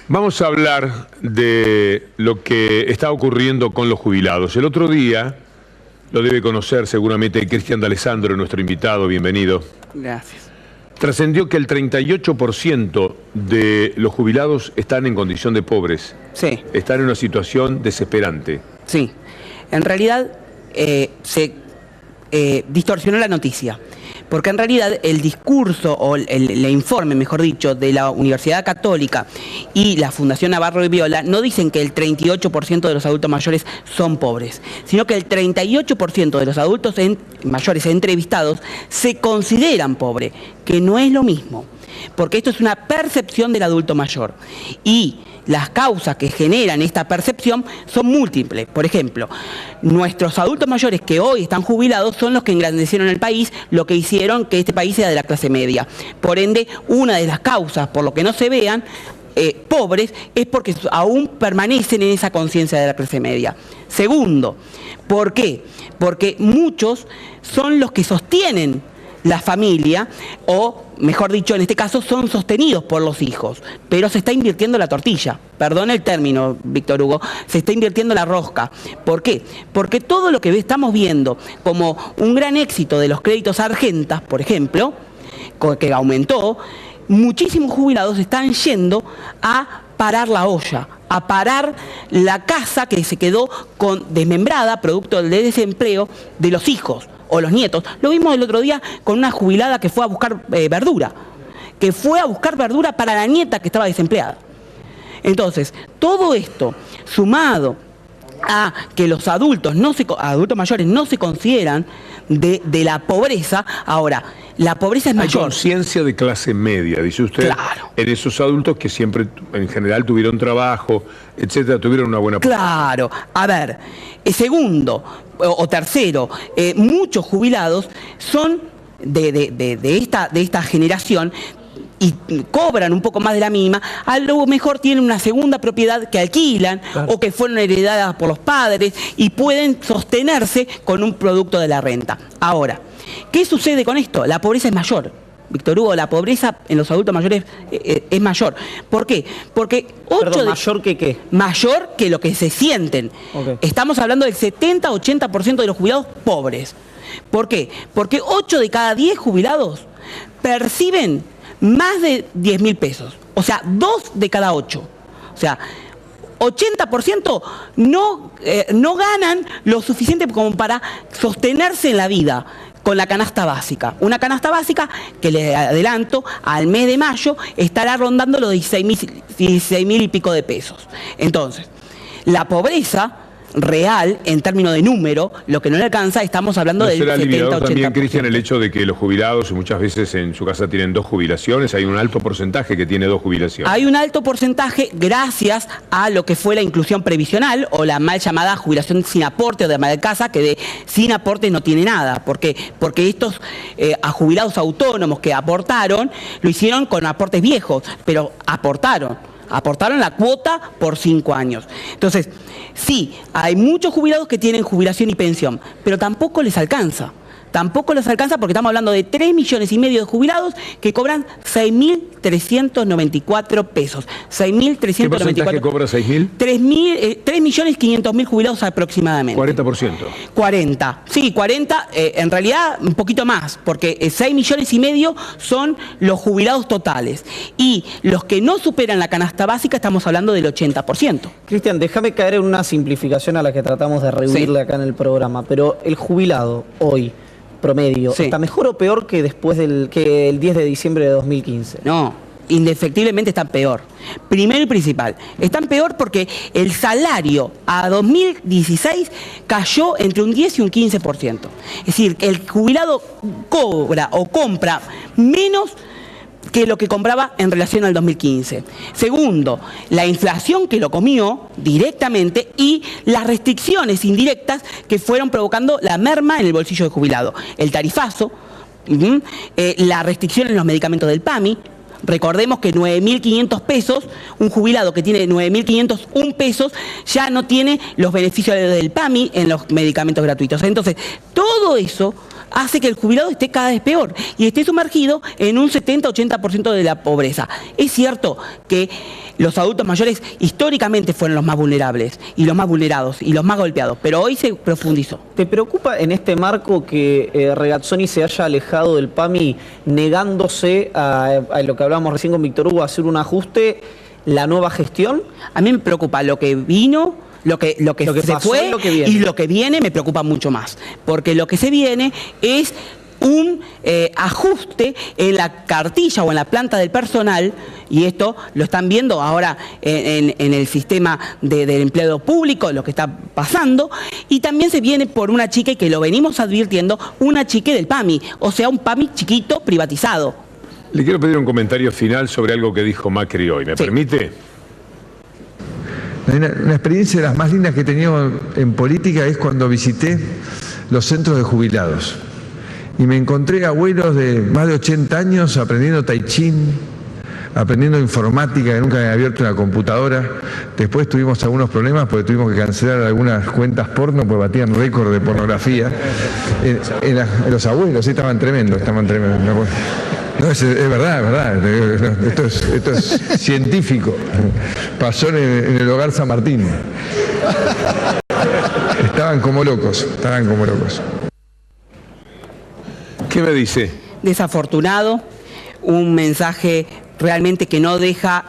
Vamos a hablar de lo que está ocurriendo con los jubilados. El otro día, lo debe conocer seguramente Cristian D'Alessandro, nuestro invitado, bienvenido. Gracias. Trascendió que el 38% de los jubilados están en condición de pobres. Sí. Están en una situación desesperante. Sí. En realidad se distorsionó la noticia. Porque en realidad el discurso, o el informe, mejor dicho, de la Universidad Católica y la Fundación Navarro y Viola no dicen que el 38% de los adultos mayores son pobres, sino que el 38% de los adultos mayores entrevistados se consideran pobres, que no es lo mismo, porque esto es una percepción del adulto mayor. Y las causas que generan esta percepción son múltiples. Por ejemplo, nuestros adultos mayores que hoy están jubilados son los que engrandecieron el país, lo que hicieron que este país sea de la clase media. Por ende, una de las causas por lo que no se vean pobres es porque aún permanecen en esa conciencia de la clase media. Segundo, ¿por qué? Porque muchos son los que sostienen la familia, o mejor dicho, en este caso, son sostenidos por los hijos, pero se está invirtiendo la tortilla. Perdón el término, Víctor Hugo, se está invirtiendo la rosca. ¿Por qué? Porque todo lo que estamos viendo como un gran éxito de los créditos Argentas, por ejemplo, que aumentó, muchísimos jubilados están yendo a parar la olla, a parar la casa que se quedó desmembrada, producto del desempleo de los hijos o los nietos. Lo vimos el otro día con una jubilada que fue a buscar verdura, para la nieta que estaba desempleada. Entonces, todo esto sumado a que los adultos mayores no se consideran de la pobreza. Ahora, la pobreza es mayor. Hay conciencia de clase media, dice usted. Claro. En esos adultos que siempre, en general, tuvieron trabajo, etcétera, tuvieron una buena... Claro. A ver, segundo o tercero, muchos jubilados son de esta generación y cobran un poco más de la mínima, a lo mejor tienen una segunda propiedad que alquilan, claro, o que fueron heredadas por los padres y pueden sostenerse con un producto de la renta. Ahora, ¿qué sucede con esto? La pobreza es mayor. Víctor Hugo, la pobreza en los adultos mayores es mayor. ¿Por qué? Porque ¿mayor que qué? Mayor que lo que se sienten. Okay. Estamos hablando del 70-80% de los jubilados pobres. ¿Por qué? Porque 8 de cada 10 jubilados perciben más de 10.000 pesos. O sea, 2 de cada 8. O sea, 80% no ganan lo suficiente como para sostenerse en la vida con la canasta básica. Una canasta básica que, le adelanto, al mes de mayo estará rondando los 16.000 y pico de pesos. Entonces, la pobreza real, en términos de número, lo que no le alcanza, estamos hablando del 70-80%. También, Cristian, el hecho de que los jubilados muchas veces en su casa tienen 2 jubilaciones, hay un alto porcentaje que tiene 2 jubilaciones. Hay un alto porcentaje gracias a lo que fue la inclusión previsional, o la mal llamada jubilación sin aporte o de ama de casa, que de sin aporte no tiene nada. ¿Por qué? Porque estos jubilados autónomos que aportaron, lo hicieron con aportes viejos, pero aportaron la cuota por 5 años. Entonces, sí, hay muchos jubilados que tienen jubilación y pensión, pero tampoco les alcanza. Tampoco les alcanza porque estamos hablando de 3,5 millones de jubilados que cobran 6.394 pesos. 6.394. ¿Qué porcentaje cobra 6.000? 3.500.000 jubilados aproximadamente. 40%. 40. Sí, 40, en realidad un poquito más, porque 6,5 millones son los jubilados totales. Y los que no superan la canasta básica estamos hablando del 80%. Cristian, déjame caer en una simplificación a la que tratamos de reunirle acá en el programa, pero el jubilado hoy promedio, sí, ¿está mejor o peor que después que el 10 de diciembre de 2015? No, indefectiblemente están peor. Primero y principal, están peor porque el salario a 2016 cayó entre un 10 y un 15%. Es decir, el jubilado cobra o compra menos que lo que compraba en relación al 2015. Segundo, la inflación que lo comió directamente y las restricciones indirectas que fueron provocando la merma en el bolsillo del jubilado. El tarifazo, la restricción en los medicamentos del PAMI. Recordemos que 9.500 pesos, un jubilado que tiene 9.501 pesos ya no tiene los beneficios del PAMI en los medicamentos gratuitos. Entonces, todo eso hace que el jubilado esté cada vez peor y esté sumergido en un 70-80% de la pobreza. Es cierto que los adultos mayores históricamente fueron los más vulnerables y los más vulnerados y los más golpeados, pero hoy se profundizó. ¿Te preocupa en este marco que Regazzoni se haya alejado del PAMI negándose a lo que hablábamos recién con Víctor Hugo, a hacer un ajuste, la nueva gestión? A mí me preocupa lo que vino, lo que se fue y lo que viene me preocupa mucho más, porque lo que se viene es un ajuste en la cartilla o en la planta del personal, y esto lo están viendo ahora en el sistema del empleado público, lo que está pasando, y también se viene por una chique que lo venimos advirtiendo, una chique del PAMI, o sea, un PAMI chiquito privatizado. Le quiero pedir un comentario final sobre algo que dijo Macri hoy, ¿me permite? Una experiencia de las más lindas que he tenido en política es cuando visité los centros de jubilados. Y me encontré abuelos de más de 80 años aprendiendo tai chi, aprendiendo informática, que nunca habían abierto una computadora. Después tuvimos algunos problemas porque tuvimos que cancelar algunas cuentas porno porque batían récord de pornografía. Los abuelos estaban tremendos, No, es verdad. Esto es científico. Pasó en el hogar San Martín. Estaban como locos. ¿Qué me dice? Desafortunado, un mensaje realmente que no deja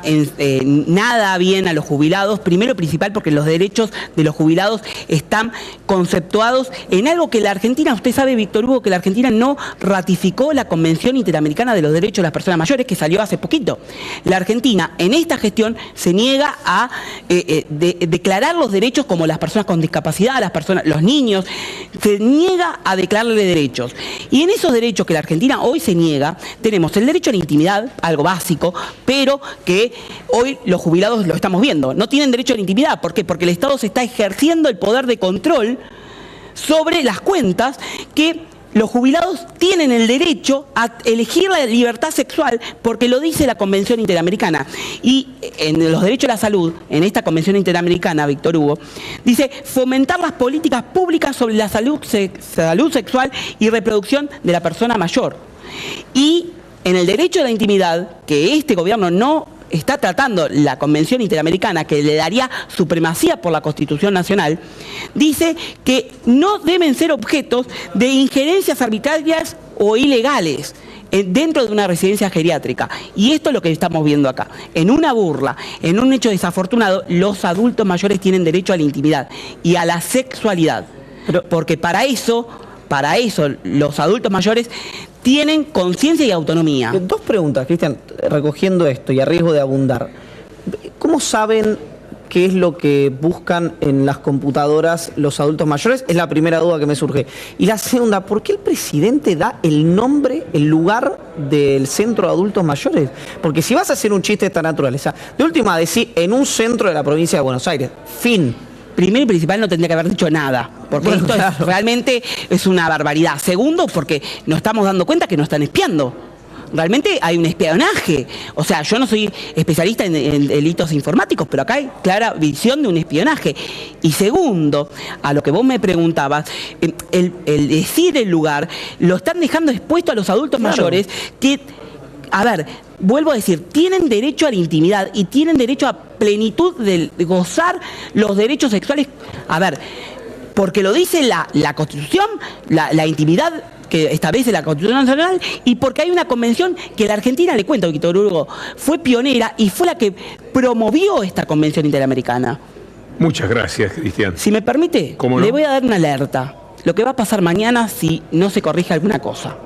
nada bien a los jubilados, primero principal porque los derechos de los jubilados están conceptuados en algo que la Argentina, usted sabe, Víctor Hugo, que la Argentina no ratificó la Convención Interamericana de los Derechos de las Personas Mayores, que salió hace poquito. La Argentina en esta gestión se niega a declarar los derechos como las personas con discapacidad, los niños, se niega a declararle derechos. Y en esos derechos que la Argentina hoy se niega, tenemos el derecho a la intimidad, algo básico, pero que hoy los jubilados lo estamos viendo. No tienen derecho a la intimidad. ¿Por qué? Porque el Estado se está ejerciendo el poder de control sobre las cuentas que los jubilados tienen el derecho a elegir la libertad sexual porque lo dice la Convención Interamericana. Y en los derechos a la salud, en esta Convención Interamericana, Víctor Hugo, dice fomentar las políticas públicas sobre la salud sexual y reproducción de la persona mayor. Y en el derecho a la intimidad, que este gobierno no está tratando la Convención Interamericana, que le daría supremacía por la Constitución Nacional, dice que no deben ser objetos de injerencias arbitrarias o ilegales dentro de una residencia geriátrica. Y esto es lo que estamos viendo acá. En una burla, en un hecho desafortunado, los adultos mayores tienen derecho a la intimidad y a la sexualidad. Porque para eso los adultos mayores tienen conciencia y autonomía. Dos preguntas, Cristian, recogiendo esto y a riesgo de abundar. ¿Cómo saben qué es lo que buscan en las computadoras los adultos mayores? Es la primera duda que me surge. Y la segunda, ¿por qué el presidente da el nombre, el lugar del centro de adultos mayores? Porque si vas a hacer un chiste de esta naturaleza, de última decir en un centro de la provincia de Buenos Aires, fin. Primero y principal, no tendría que haber dicho nada, porque bueno, esto realmente es una barbaridad. Segundo, porque nos estamos dando cuenta que nos están espiando. Realmente hay un espionaje. O sea, yo no soy especialista en delitos informáticos, pero acá hay clara visión de un espionaje. Y segundo, a lo que vos me preguntabas, el decir el lugar, lo están dejando expuesto a los adultos mayores que, a ver, vuelvo a decir, tienen derecho a la intimidad y tienen derecho a plenitud de gozar los derechos sexuales. A ver, porque lo dice la Constitución, la intimidad que establece la Constitución Nacional, y porque hay una convención que la Argentina, le cuento, Víctor Hugo, fue pionera y fue la que promovió esta Convención Interamericana. Muchas gracias, Cristian. Si me permite, le voy a dar una alerta. Lo que va a pasar mañana si no se corrige alguna cosa.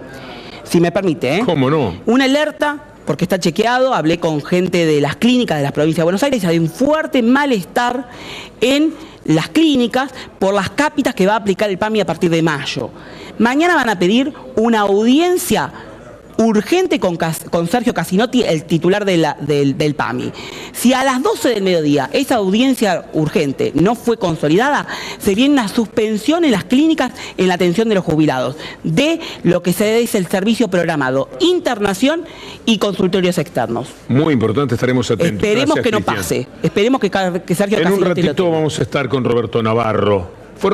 Si me permite, ¿eh? ¿Cómo no? Una alerta, porque está chequeado, hablé con gente de las clínicas de la provincia de Buenos Aires, hay un fuerte malestar en las clínicas por las cápitas que va a aplicar el PAMI a partir de mayo. Mañana van a pedir una audiencia urgente con Sergio Casinotti, el titular del PAMI. Si a las 12 del mediodía esa audiencia urgente no fue consolidada, se viene una suspensión en las clínicas en la atención de los jubilados, de lo que se dice el servicio programado, internación y consultorios externos. Muy importante, estaremos atentos. Esperemos que no pase, esperemos que Sergio Casinotti en un ratito vamos a estar con Roberto Navarro.